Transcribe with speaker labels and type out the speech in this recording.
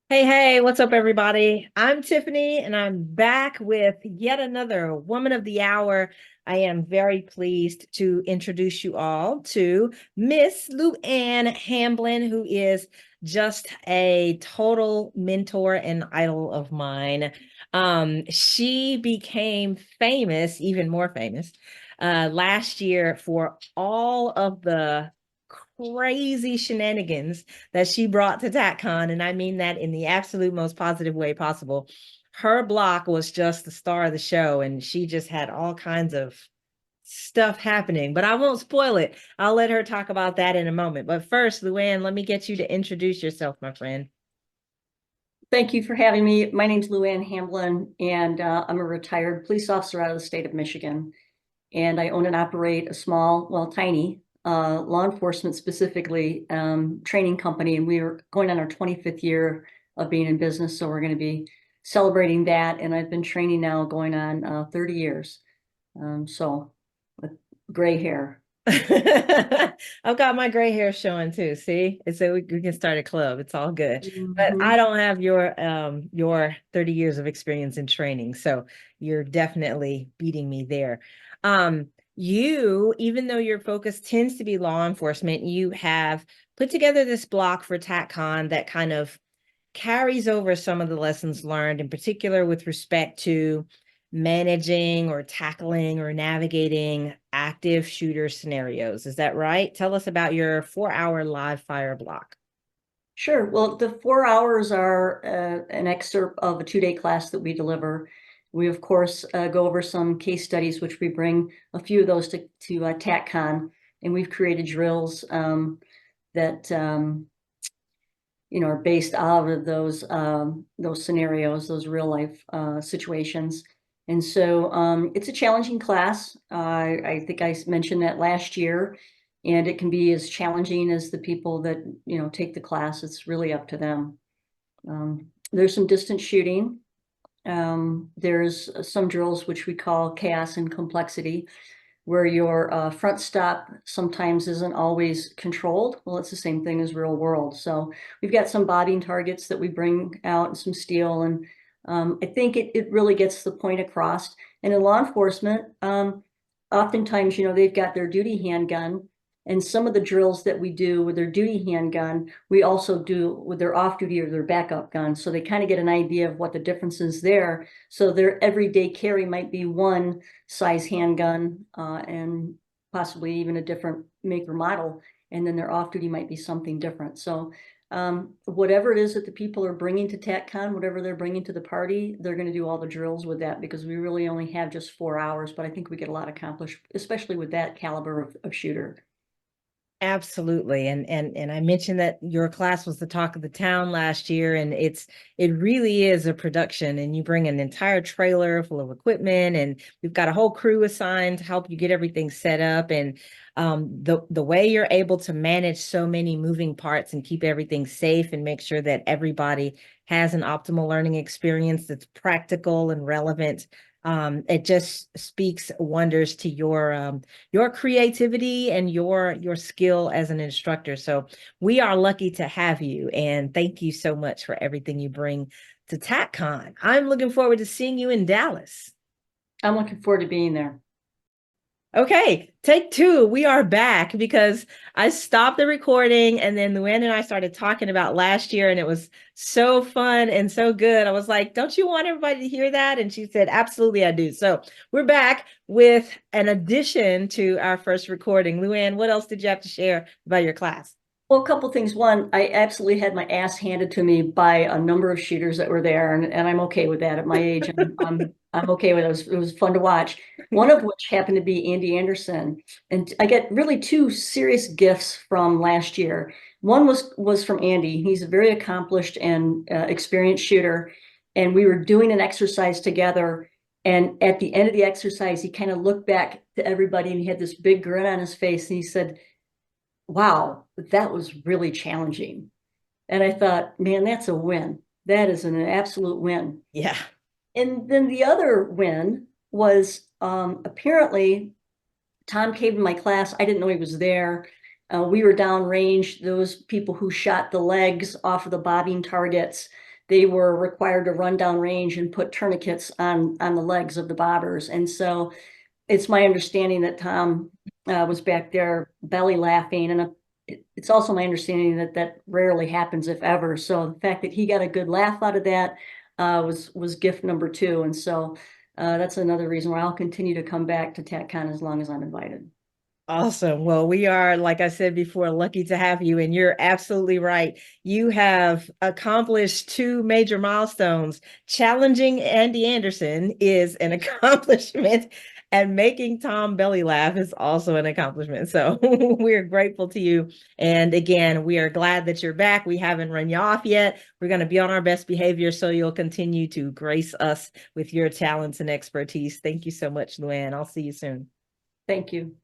Speaker 1: Hey, what's up, everybody? I'm Tiffany, and I'm back with yet another Woman of the Hour. I am very pleased to introduce you all to Miss Luann Hamblin, who is just a total mentor and idol of mine. She became famous, even more famous, last year for all of the crazy shenanigans that she brought to TACCon, and I mean that in the absolute most positive way possible. Her block was just the star of the show, and she just had all kinds of stuff happening, but I won't spoil it. I'll let her talk about that in a moment. But first, Luann, let me get you to introduce yourself, my friend.
Speaker 2: Thank you for having me. My name's Luann Hamblin, and I'm a retired police officer out of the state of Michigan. And I own and operate a small, well, tiny law enforcement specifically training company. And we are going on our 25th year of being in business. So we're going to be celebrating that. And I've been training now going on 30 years. So with gray hair.
Speaker 1: I've got my gray hair showing too. See, so we can start a club. It's all good. But I
Speaker 2: Mhm.
Speaker 1: don't have your 30 years of experience in training, so you're definitely beating me there. You, even though your focus tends to be law enforcement, you have put together this block for TACCon that kind of carries over some of the lessons learned, in particular with respect to managing or tackling or navigating active shooter scenarios. Is that right? Tell us about your 4 hour live fire block.
Speaker 2: Sure. Well, the 4 hours are an excerpt of a 2-day class that we deliver. We, of course, go over some case studies, which we bring a few of those to TACCon, and we've created drills that are based out of those scenarios, those real life situations. And so it's a challenging class. I think I mentioned that last year, and it can be as challenging as the people that take the class. It's really up to them. There's some distance shooting. There's some drills which we call chaos and complexity, where your front stop sometimes isn't always controlled. Well, it's the same thing as real world. So we've got some bobbing targets that we bring out and some steel. And I think it really gets the point across. And in law enforcement, oftentimes, they've got their duty handgun. And some of the drills that we do with their duty handgun, we also do with their off duty or their backup gun. So they kind of get an idea of what the difference is there. So their everyday carry might be one size handgun and possibly even a different make or model. And then their off duty might be something different. So whatever it is that the people are bringing to TACCon, whatever they're bringing to the party, they're going to do all the drills with that because we really only have just 4 hours. But I think we get a lot accomplished, especially with that caliber of shooter.
Speaker 1: Absolutely. And I mentioned that your class was the talk of the town last year, and it really is a production, and you bring an entire trailer full of equipment, and we've got a whole crew assigned to help you get everything set up. And the way you're able to manage so many moving parts and keep everything safe and make sure that everybody has an optimal learning experience that's practical and relevant. It just speaks wonders to your creativity and your skill as an instructor. So we are lucky to have you, and thank you so much for everything you bring to TACCon. I'm looking forward to seeing you in Dallas.
Speaker 2: I'm looking forward to being there.
Speaker 1: Okay, take two. We are back because I stopped the recording and then Luann and I started talking about last year, and it was so fun and so good. I was like, don't you want everybody to hear that? And she said, absolutely, I do. So we're back with an addition to our first recording. Luann, what else did you have to share about your class?
Speaker 2: Well, a couple things. One, I absolutely had my ass handed to me by a number of shooters that were there, and I'm okay with that at my age. I'm okay with it. It was fun to watch. One of which happened to be Andy Anderson, and I get really two serious gifts from last year. One was from Andy. He's a very accomplished and experienced shooter, and we were doing an exercise together. And at the end of the exercise, he kind of looked back to everybody, and he had this big grin on his face, and he said, wow, that was really challenging. And I thought, man, that's a win. That is an absolute win.
Speaker 1: Yeah.
Speaker 2: And then the other win was apparently Tom came to my class. I didn't know he was there. We were downrange. Those people who shot the legs off of the bobbing targets, they were required to run down range and put tourniquets on the legs of the bobbers. And so it's my understanding that Tom was back there belly laughing, and it's also my understanding that that rarely happens, if ever. So the fact that he got a good laugh out of that was gift number two. And so that's another reason why I'll continue to come back to TACCon as long as I'm invited.
Speaker 1: Awesome. Well, we are, like I said before, lucky to have you. And you're absolutely right. You have accomplished two major milestones. Challenging Andy Anderson is an accomplishment, and making Tom Belly laugh is also an accomplishment. So we're grateful to you. And again, we are glad that you're back. We haven't run you off yet. We're going to be on our best behavior so you'll continue to grace us with your talents and expertise. Thank you so much, Luann. I'll see you soon.
Speaker 2: Thank you.